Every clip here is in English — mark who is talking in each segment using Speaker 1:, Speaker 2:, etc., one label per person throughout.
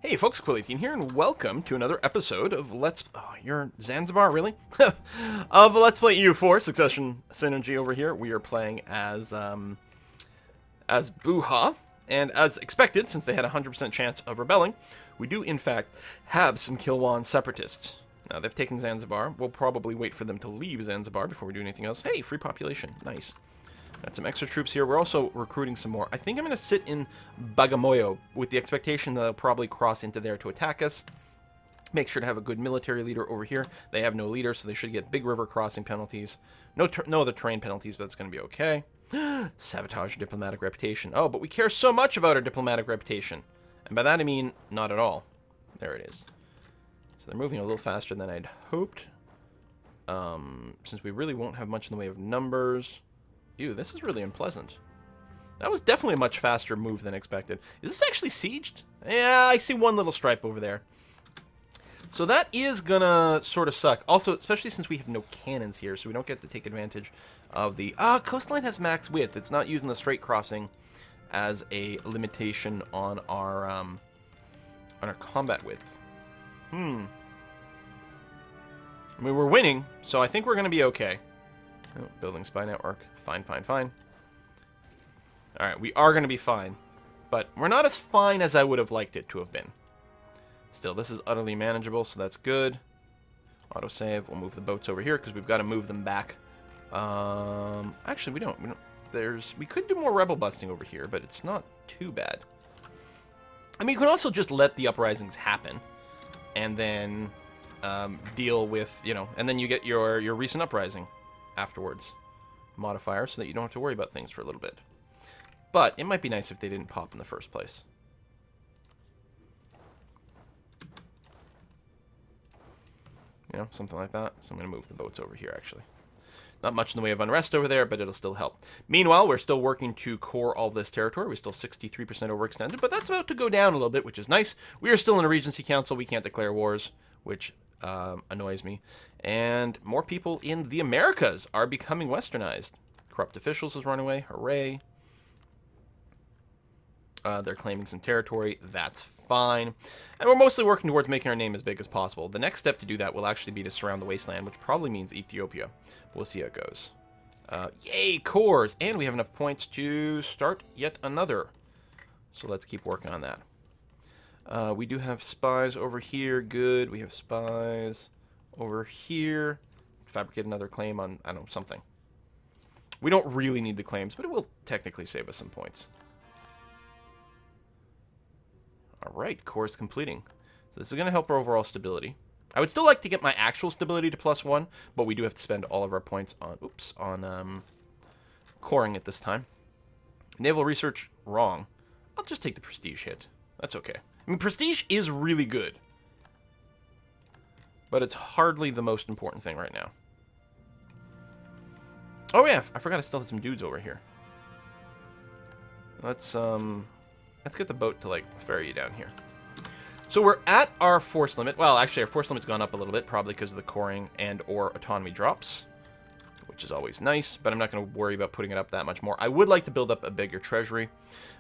Speaker 1: Hey folks, Quillian here, and welcome to another episode of Oh, you're Zanzibar, really? Of Let's Play EU4 Succession Synergy over here. We are playing as Buha, and as expected, since they had a 100% chance of rebelling, we do in fact have some Kilwan separatists. Now, they've taken Zanzibar. We'll probably wait for them to leave Zanzibar before we do anything else. Hey, free population. Nice. Got some extra troops here. We're also recruiting some more. I think I'm going to sit in Bagamoyo with the expectation that they'll probably cross into there to attack us. Make sure to have a good military leader over here. They have no leader, so they should get big river crossing penalties. No other terrain penalties, but it's going to be okay. Sabotage diplomatic reputation. Oh, but we care so much about our diplomatic reputation. And by that I mean not at all. There it is. So they're moving a little faster than I'd hoped. Since we really won't have much in the way of numbers. Ew, this is really unpleasant. That was definitely a much faster move than expected. Is this actually sieged? Yeah, I see one little stripe over there. So that is gonna sort of suck. Also, especially since we have no cannons here, so we don't get to take advantage of the... coastline has max width. It's not using the straight crossing as a limitation on our combat width. I mean, we're winning, so I think we're gonna be okay. Oh, building spy network. Fine. Alright, we are going to be fine. But we're not as fine as I would have liked it to have been. Still, this is utterly manageable, so that's good. Autosave. We'll move the boats over here, because we've got to move them back. Actually, we don't. We could do more rebel busting over here, but it's not too bad. I mean, you can also just let the uprisings happen. And then deal with, and then you get your recent uprising afterwards modifier so that you don't have to worry about things for a little bit. But it might be nice if they didn't pop in the first place. Something like that. So I'm going to move the boats over here, actually. Not much in the way of unrest over there, but it'll still help. Meanwhile, we're still working to core all this territory. We're still 63% overextended, but that's about to go down a little bit, which is nice. We are still in a Regency Council. We can't declare wars, which annoys me. And more people in the Americas are becoming westernized. Corrupt officials has run away. Hooray. They're claiming some territory. That's fine. And we're mostly working towards making our name as big as possible. The next step to do that will actually be to surround the wasteland, which probably means Ethiopia. We'll see how it goes. Yay, cores! And we have enough points to start yet another. So let's keep working on that. We do have spies over here. Good. We have spies over here. Fabricate another claim on, I don't know, something. We don't really need the claims, but it will technically save us some points. Alright, course completing. So this is going to help our overall stability. I would still like to get my actual stability to +1, but we do have to spend all of our points on, coring at this time. Naval research, wrong. I'll just take the prestige hit. That's okay. I mean, prestige is really good. But it's hardly the most important thing right now. Oh yeah, I forgot I still had some dudes over here. Let's get the boat to, ferry you down here. So we're at our force limit. Well, actually, our force limit's gone up a little bit, probably because of the coring and or autonomy drops, which is always nice, but I'm not going to worry about putting it up that much more. I would like to build up a bigger treasury.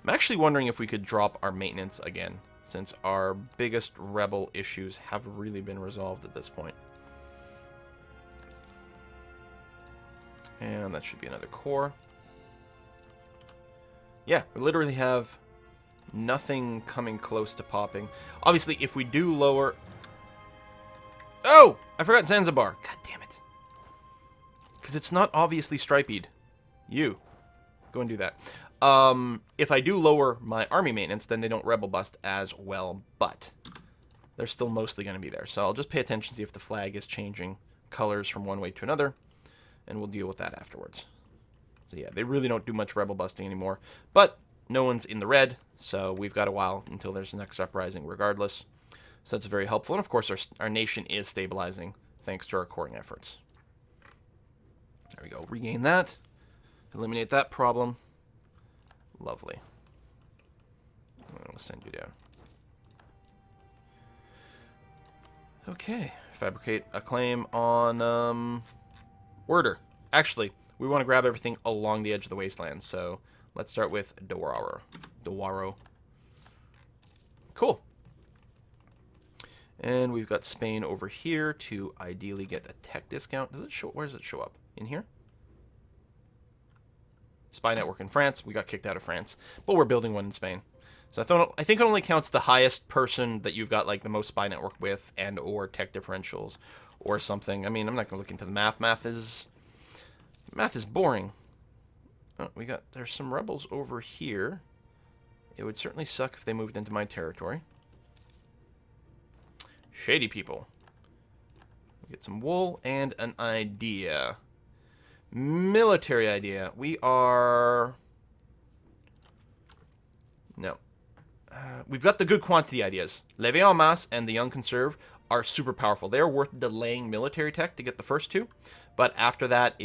Speaker 1: I'm actually wondering if we could drop our maintenance again, since our biggest rebel issues have really been resolved at this point. And that should be another core. Yeah, we literally have nothing coming close to popping. Obviously, if we do lower... Oh! I forgot Zanzibar. God damn it. Because it's not obviously stripied. You. Go and do that. If I do lower my army maintenance, then they don't rebel bust as well, but they're still mostly going to be there. So I'll just pay attention, see if the flag is changing colors from one way to another, and we'll deal with that afterwards. So yeah, they really don't do much rebel busting anymore, but no one's in the red, so we've got a while until there's the next uprising regardless. So that's very helpful, and of course our nation is stabilizing thanks to our coring efforts. There we go. Regain that. Eliminate that problem. Lovely. I'll send you down. Okay. Fabricate a claim on Worder. Actually, we want to grab everything along the edge of the wasteland, so let's start with Dawaro. Cool. And we've got Spain over here to ideally get a tech discount. Does it show? Where does it show up? In here? Spy network in France. We got kicked out of France, but we're building one in Spain. So I think it only counts the highest person that you've got like the most spy network with, and or tech differentials, or something. I mean, I'm not gonna look into the math. Math is boring. Oh, there's some rebels over here. It would certainly suck if they moved into my territory. Shady people. Get some wool and an idea. Military idea. We are... No. We've got the good quantity ideas. Levée en masse and the Young Conserve are super powerful. They're worth delaying military tech to get the first two. But after that,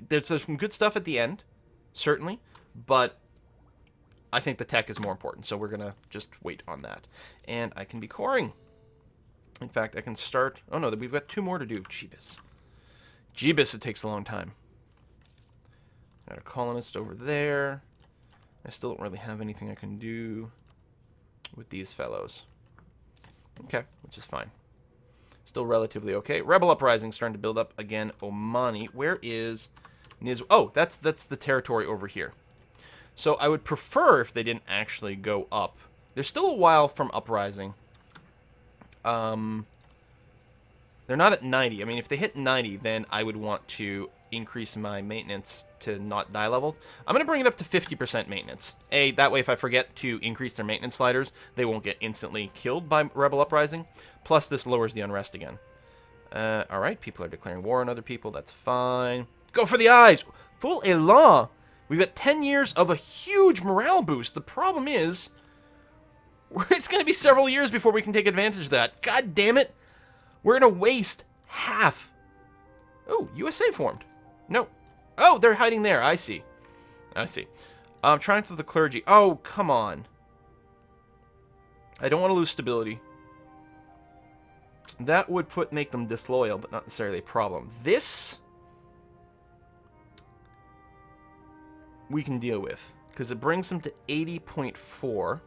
Speaker 1: there's some good stuff at the end, certainly. But I think the tech is more important, so we're going to just wait on that. And I can be coring. In fact, I can start... Oh, no, we've got 2 more to do. Jeebus. Jeebus, it takes a long time. Got a colonist over there. I still don't really have anything I can do with these fellows. Okay, which is fine. Still relatively okay. Rebel uprising starting to build up again. Omani. Where is Niz? Oh, that's the territory over here. So I would prefer if they didn't actually go up. There's still a while from uprising. They're not at 90. I mean, if they hit 90, then I would want to increase my maintenance to not die levels. I'm going to bring it up to 50% maintenance. That way if I forget to increase their maintenance sliders, they won't get instantly killed by Rebel Uprising. Plus, this lowers the unrest again. Alright, people are declaring war on other people. That's fine. Go for the eyes! Full elan! We've got 10 years of a huge morale boost. The problem is, it's going to be several years before we can take advantage of that. God damn it! We're going to waste half. Oh, USA formed. No. Oh, they're hiding there. I see. I see. Triumph of the clergy. Oh, come on. I don't want to lose stability. That would make them disloyal, but not necessarily a problem. This we can deal with, because it brings them to 80.4.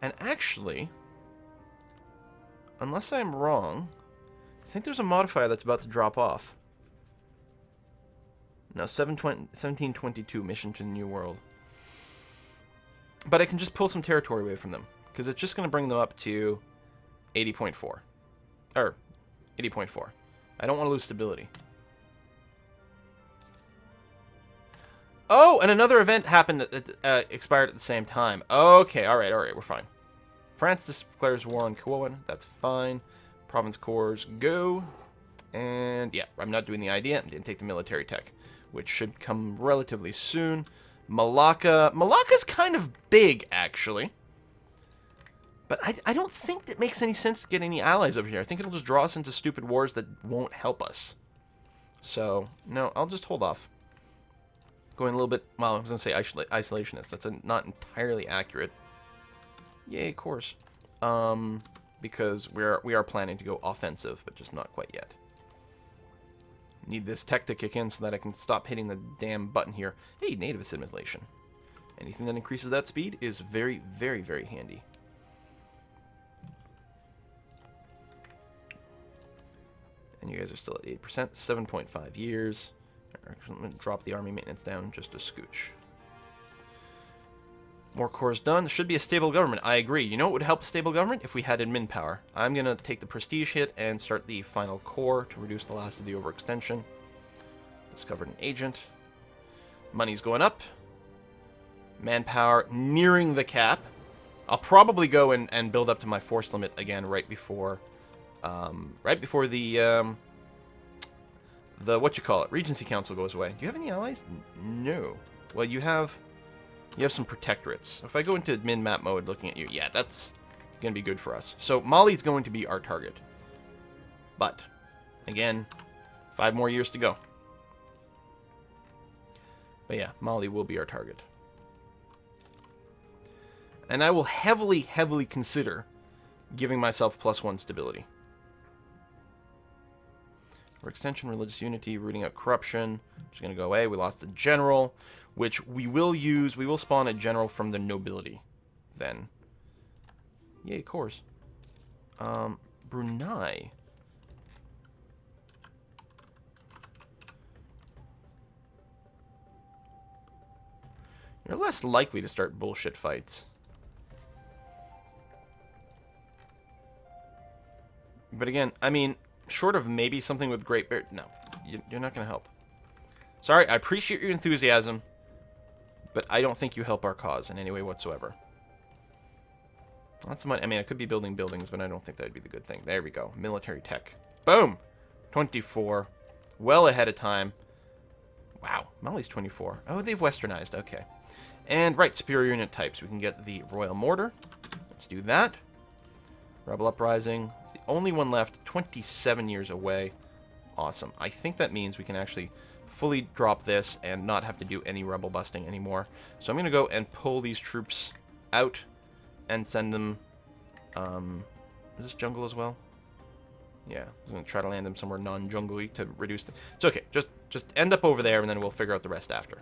Speaker 1: And actually, unless I'm wrong, I think there's a modifier that's about to drop off. No, 1722, mission to the New World. But I can just pull some territory away from them, because it's just going to bring them up to 80.4. Or, 80.4. I don't want to lose stability. Oh, and another event happened that expired at the same time. Okay, alright, we're fine. France declares war on Coan. That's fine. Province cores, go. And, yeah, I'm not doing the idea. I didn't take the military tech, which should come relatively soon. Malacca. Malacca's kind of big, actually. But I don't think it makes any sense to get any allies over here. I think it'll just draw us into stupid wars that won't help us. So, no, I'll just hold off. Going a little bit... Well, I was going to say isolationist. That's not entirely accurate. Yay, of course. Because we are planning to go offensive, but just not quite yet. Need this tech to kick in so that I can stop hitting the damn button here. Hey, native assimilation. Anything that increases that speed is very, very, very handy. And you guys are still at 8%, 7.5 years. Actually, I'm going to drop the army maintenance down just a scooch. More cores done. There should be a stable government. I agree. You know what would help a stable government? If we had admin power. I'm going to take the prestige hit and start the final core to reduce the last of the overextension. Discovered an agent. Money's going up. Manpower nearing the cap. I'll probably go and build up to my force limit again right before the Regency Council goes away. Do you have any allies? No. Well, you have some protectorates. So if I go into admin map mode looking at you, yeah, that's going to be good for us. So Mali's going to be our target. But, again, 5 more years to go. But yeah, Mali will be our target. And I will heavily, heavily consider giving myself +1 stability. For extension, religious unity, rooting out corruption, which is going to go away. We lost a general, which we will use. We will spawn a general from the nobility then. Yay, cores. Brunei. You're less likely to start bullshit fights. But again, I mean, short of maybe something with Great Bear... No, you're not going to help. Sorry, I appreciate your enthusiasm, but I don't think you help our cause in any way whatsoever. Lots of money. I mean, I could be building buildings, but I don't think that would be the good thing. There we go. Military tech. Boom! 24. Well ahead of time. Wow. Mali's 24. Oh, they've westernized. Okay. And, right, superior unit types. We can get the Royal Mortar. Let's do that. Rebel Uprising. It's the only one left. 27 years away. Awesome. I think that means we can actually fully drop this and not have to do any rebel busting anymore. So I'm going to go and pull these troops out and send them... is this jungle as well? Yeah, I'm going to try to land them somewhere non-jungly to reduce them. It's okay. Just end up over there, and then we'll figure out the rest after.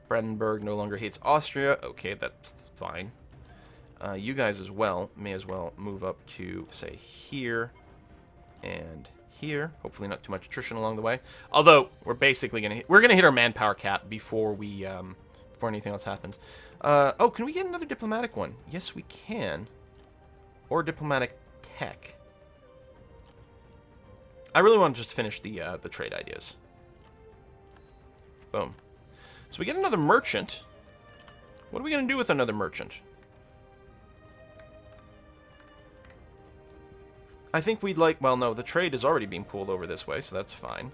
Speaker 1: Brandenburg no longer hates Austria. Okay, that's fine. You guys as well may as well move up to, say, here and here. Hopefully not too much attrition along the way. Although, we're basically going to hit our manpower cap before we... before anything else happens. Oh, can we get another diplomatic one? Yes, we can. Or diplomatic tech. I really want to just finish the trade ideas. Boom. So we get another merchant. What are we going to do with another merchant? I think we'd like... Well, no, the trade is already being pulled over this way, so that's fine.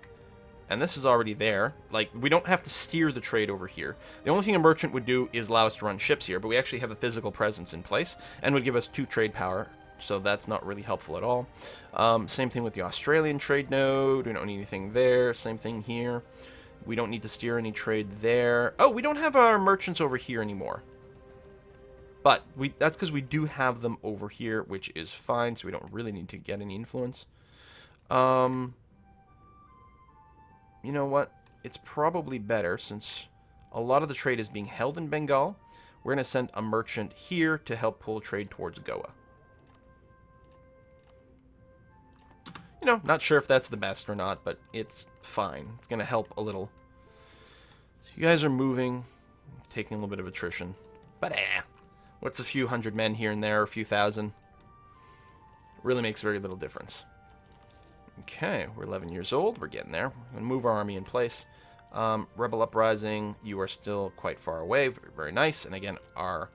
Speaker 1: And this is already there. Like, we don't have to steer the trade over here. The only thing a merchant would do is allow us to run ships here, but we actually have a physical presence in place and would give us 2 trade power, so that's not really helpful at all. Same thing with the Australian trade node. We don't need anything there. Same thing here. We don't need to steer any trade there. Oh, we don't have our merchants over here anymore. But that's because we do have them over here, which is fine, so we don't really need to get any influence. You know what? It's probably better, since a lot of the trade is being held in Bengal. We're going to send a merchant here to help pull trade towards Goa. You know, not sure if that's the best or not, but it's fine. It's going to help a little. So you guys are moving, taking a little bit of attrition. But what's a few hundred men here and there, a few thousand? Really makes very little difference. Okay, we're 11 years old. We're getting there. We're going to move our army in place. Rebel Uprising, you are still quite far away. Very, very nice. And again, our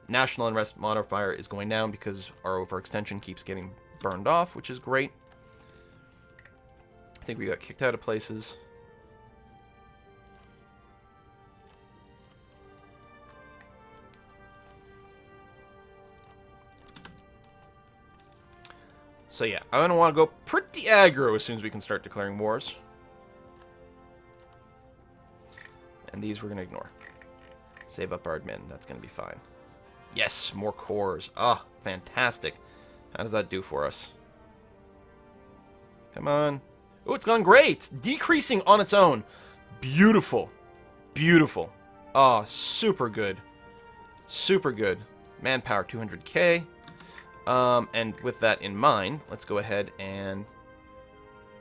Speaker 1: national unrest modifier is going down because our overextension keeps getting burned off, which is great. I think we got kicked out of places. So yeah, I'm going to want to go pretty aggro as soon as we can start declaring wars. And these we're going to ignore. Save up our admin. That's going to be fine. Yes, more cores. Ah, fantastic. How does that do for us? Come on. Oh, it's gone great. It's decreasing on its own. Beautiful. Beautiful. Ah, super good. Super good. Manpower 200k. And with that in mind, let's go ahead and,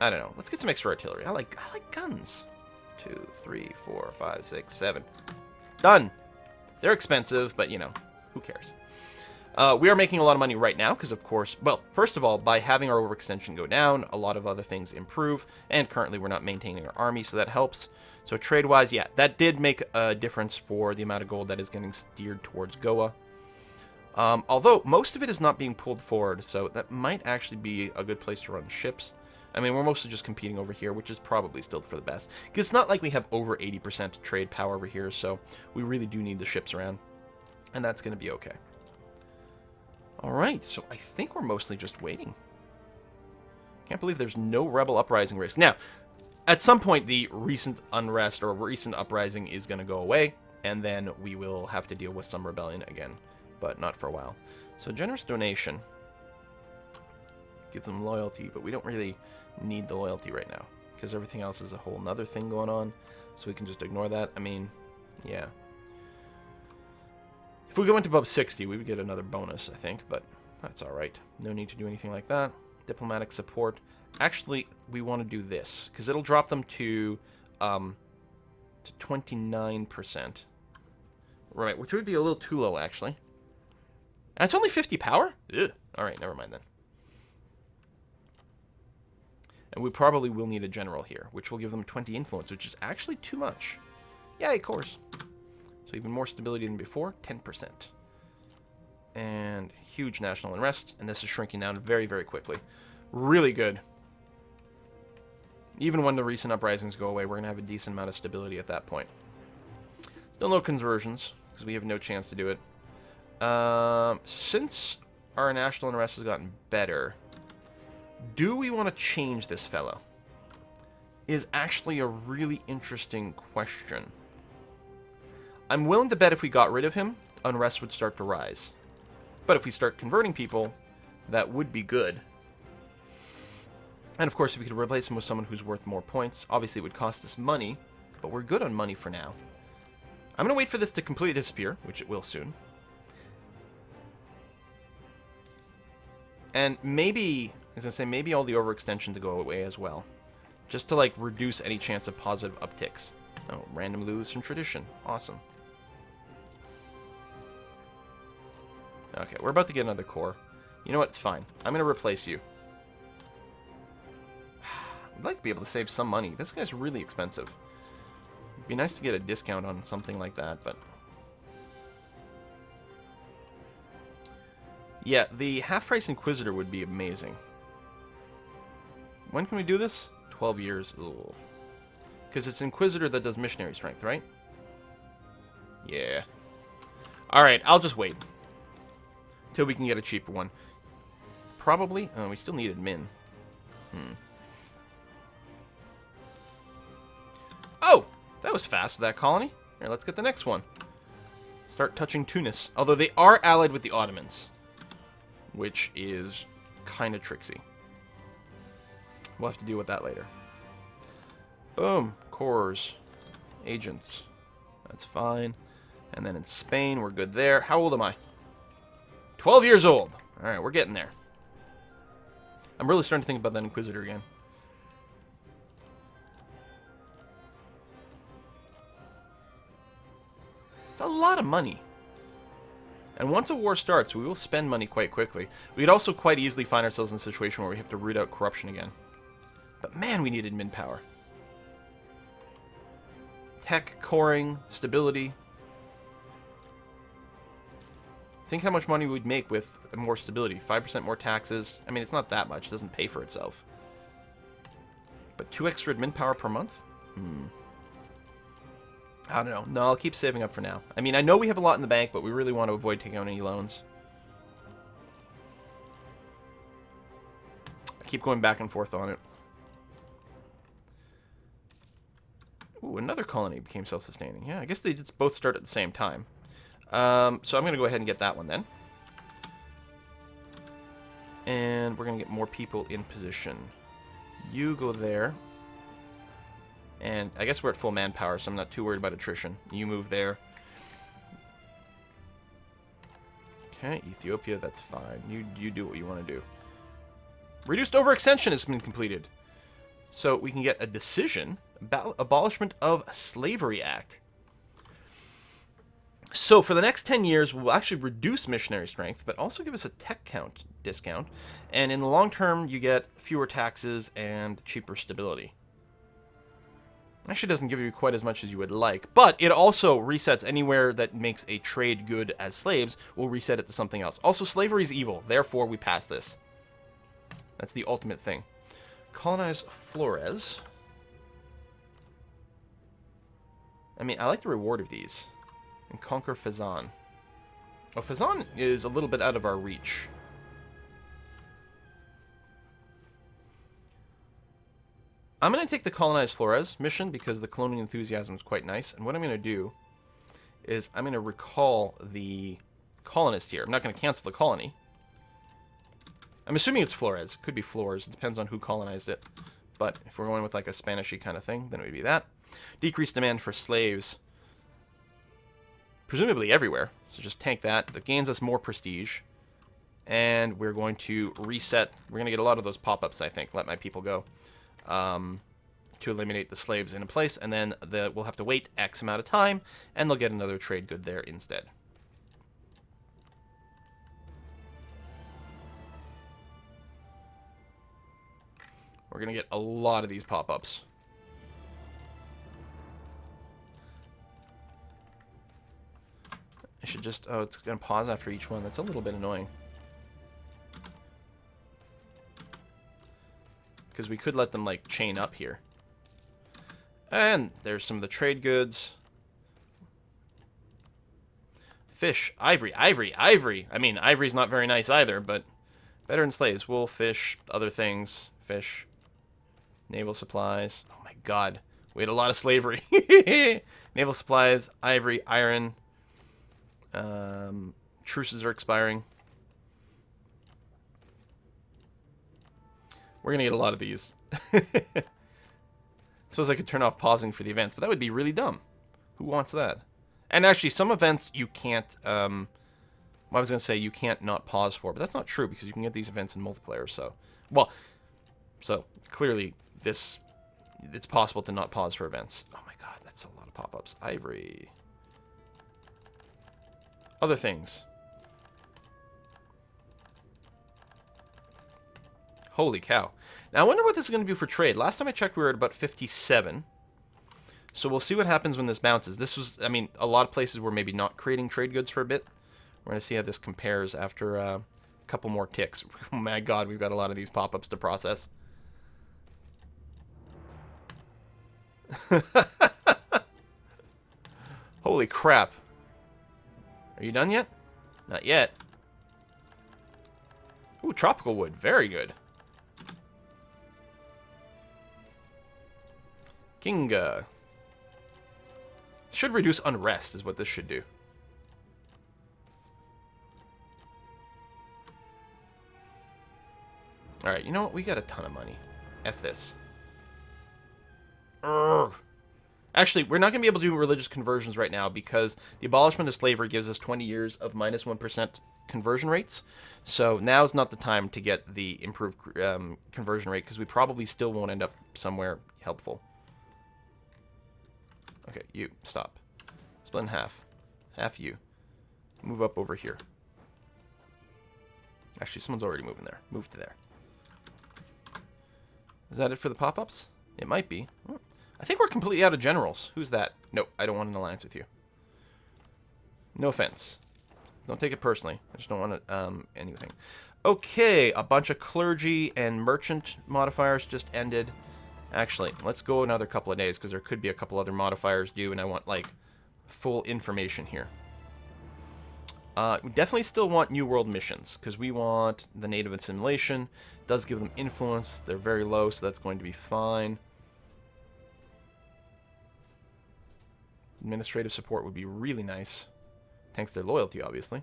Speaker 1: I don't know, let's get some extra artillery. I like guns. 2, 3, 4, 5, 6, 7. Done. They're expensive, but, you know, who cares? We are making a lot of money right now because, of course, well, first of all, by having our overextension go down, a lot of other things improve, and currently we're not maintaining our army, so that helps. So trade-wise, yeah, that did make a difference for the amount of gold that is getting steered towards Goa. Although, most of it is not being pulled forward, so that might actually be a good place to run ships. I mean, we're mostly just competing over here, which is probably still for the best. Because it's not like we have over 80% trade power over here, so we really do need the ships around. And that's going to be okay. Alright, so I think we're mostly just waiting. Can't believe there's no rebel uprising risk. Now, at some point, the recent unrest or recent uprising is going to go away, and then we will have to deal with some rebellion again. But not for a while. So generous donation. Give them loyalty, but we don't really need the loyalty right now. Because everything else is a whole nother thing going on. So we can just ignore that. I mean, yeah. If we go into above 60, we would get another bonus, I think. But That's alright. No need to do anything like that. Diplomatic support. Actually, we want to do this, because it'll drop them to 29%. Right, which would be a little too low, actually. And it's only 50 power? Ugh. Alright, never mind then. And we probably will need a general here, which will give them 20 influence, which is actually too much. Yay, of course. So even more stability than before, 10%. And huge national unrest, and this is shrinking down very, very quickly. Really good. Even when the recent uprisings go away, we're going to have a decent amount of stability at that point. Still no conversions, because we have no chance to do it. Since our national unrest has gotten better, do we want to change this fellow? Is actually a really interesting question. I'm willing to bet if we got rid of him, unrest would start to rise. But if we start converting people, that would be good. And of course, if we could replace him with someone who's worth more points, obviously it would cost us money, but we're good on money for now. I'm going to wait for this to completely disappear, which it will soon. And maybe, as I say, maybe all the overextension to go away as well. Just to, like, reduce any chance of positive upticks. Oh, random lose from tradition. Awesome. Okay, we're about to get another core. You know what? It's fine. I'm going to replace you. I'd like to be able to save some money. This guy's really expensive. It'd be nice to get a discount on something like that, but... yeah, the half-price Inquisitor would be amazing. When can we do this? 12 years. Because it's Inquisitor that does missionary strength, right? Yeah. Alright, I'll just wait. Till we can get a cheaper one. Probably. Oh, we still need admin. Oh! That was fast for that colony. Here, let's get the next one. Start touching Tunis. Although they are allied with the Ottomans. Which is kind of tricksy. We'll have to deal with that later. Boom. Cores. Agents. That's fine. And then in Spain, we're good there. How old am I? 12 years old. Alright, we're getting there. I'm really starting to think about that Inquisitor again. It's a lot of money. And once a war starts, we will spend money quite quickly. We could also quite easily find ourselves in a situation where we have to root out corruption again. But man, we need admin power. Tech, coring, stability. Think how much money we'd make with more stability. 5% more taxes. I mean, it's not that much. It doesn't pay for itself. But 2 extra admin power per month? I don't know. No, I'll keep saving up for now. I mean, I know we have a lot in the bank, but we really want to avoid taking out any loans. I keep going back and forth on it. Ooh, another colony became self-sustaining. Yeah, I guess they just both start at the same time. So I'm going to go ahead and get that one then. And we're going to get more people in position. You go there. And I guess we're at full manpower, so I'm not too worried about attrition. You move there. Okay, Ethiopia, that's fine. You do what you want to do. Reduced overextension has been completed. So we can get a decision about abolishment of Slavery Act. So for the next 10 years, we'll actually reduce missionary strength, but also give us a tech count discount. And in the long term, you get fewer taxes and cheaper stability. Actually doesn't give you quite as much as you would like, but it also resets anywhere that makes a trade good as slaves, will reset it to something else. Also, slavery is evil, therefore we pass this. That's the ultimate thing. Colonize Flores. I mean, I like the reward of these. And conquer Fezzan. Oh, Fezzan is a little bit out of our reach. I'm going to take the Colonize Flores mission because the cloning enthusiasm is quite nice. And what I'm going to do is I'm going to recall the colonist here. I'm not going to cancel the colony. I'm assuming it's Flores. It could be Flores. It depends on who colonized it. But if we're going with like a Spanishy kind of thing, then it would be that. Decreased demand for slaves. Presumably everywhere. So just tank that. That gains us more prestige. And we're going to reset. We're going to get a lot of those pop-ups, I think. Let my people go. To eliminate the slaves in a place. And then we'll have to wait X amount of time. And they'll get another trade good there instead. We're going to get a lot of these pop-ups. I should just... Oh, it's going to pause after each one. That's a little bit annoying. Because we could let them, like, chain up here. And there's some of the trade goods. Fish. Ivory. Ivory. Ivory. I mean, ivory's not very nice either, but better than slaves. Wool, fish, other things. Fish. Naval supplies. Oh my god. We had a lot of slavery. Naval supplies. Ivory. Iron. Truces are expiring. We're going to get a lot of these. Suppose I could turn off pausing for the events, but that would be really dumb. Who wants that? And actually, some events you can't... well, I was going to say you can't not pause for, but that's not true because you can get these events in multiplayer, so... Well, so clearly it's possible to not pause for events. Oh my god, that's a lot of pop-ups. Ivory. Other things. Holy cow. Now, I wonder what this is going to do for trade. Last time I checked, we were at about 57. So we'll see what happens when this bounces. This was, I mean, a lot of places were maybe not creating trade goods for a bit. We're going to see how this compares after a couple more ticks. Oh my god, we've got a lot of these pop-ups to process. Holy crap. Are you done yet? Not yet. Ooh, tropical wood. Very good. Kinga. Should reduce unrest is what this should do. Alright, you know what? We got a ton of money. F this. Urgh. Actually, we're not going to be able to do religious conversions right now because the abolishment of slavery gives us 20 years of minus 1% conversion rates. So now's not the time to get the improved conversion rate because we probably still won't end up somewhere helpful. Okay, you, stop. Split in half. Half you. Move up over here. Actually, someone's already moving there. Move to there. Is that it for the pop-ups? It might be. I think we're completely out of generals. Who's that? No, I don't want an alliance with you. No offense. Don't take it personally. I just don't want to, anything. Okay, a bunch of clergy and merchant modifiers just ended. Actually, let's go another couple of days because there could be a couple other modifiers due and I want, like, full information here. We definitely still want New World missions because we want the native assimilation. Does give them influence. They're very low, so that's going to be fine. Administrative support would be really nice. Thanks to their loyalty, obviously.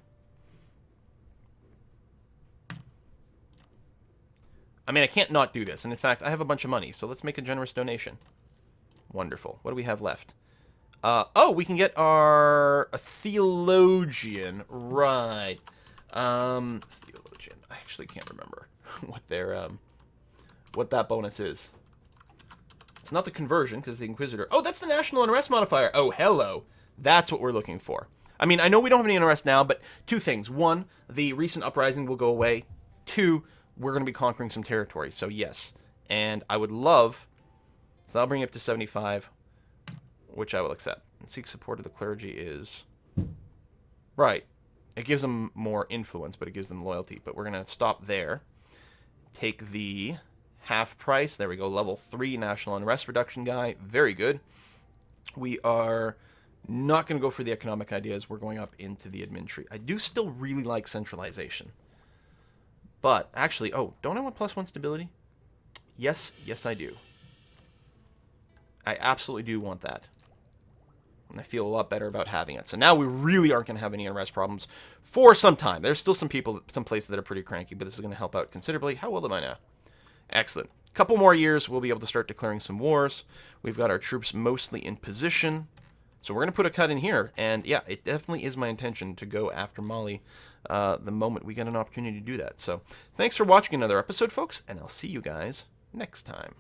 Speaker 1: I mean, I can't not do this. And in fact, I have a bunch of money, so let's make a generous donation. Wonderful. What do we have left? Oh, we can get a theologian. Right. Theologian. I actually can't remember what their, what that bonus is. It's not the conversion, because the Inquisitor... Oh, that's the National Unrest modifier. Oh, hello. That's what we're looking for. I mean, I know we don't have any unrest now, but two things. One, the recent uprising will go away. Two, we're going to be conquering some territory. So, yes. And I would love... So that'll bring it up to 75, which I will accept. And seek support of the clergy is... Right. It gives them more influence, but it gives them loyalty. But we're going to stop there. Take the... half price. There we go. Level 3 National Unrest Reduction guy. Very good. We are not going to go for the economic ideas. We're going up into the admin tree. I do still really like centralization. But, actually, oh, don't I want +1 stability? Yes, yes I do. I absolutely do want that. And I feel a lot better about having it. So now we really aren't going to have any unrest problems for some time. There's still some people, some places that are pretty cranky, but this is going to help out considerably. How old am I now? Excellent. Couple more years, we'll be able to start declaring some wars. We've got our troops mostly in position. So we're going to put a cut in here. And yeah, it definitely is my intention to go after Mali the moment we get an opportunity to do that. So thanks for watching another episode, folks, and I'll see you guys next time.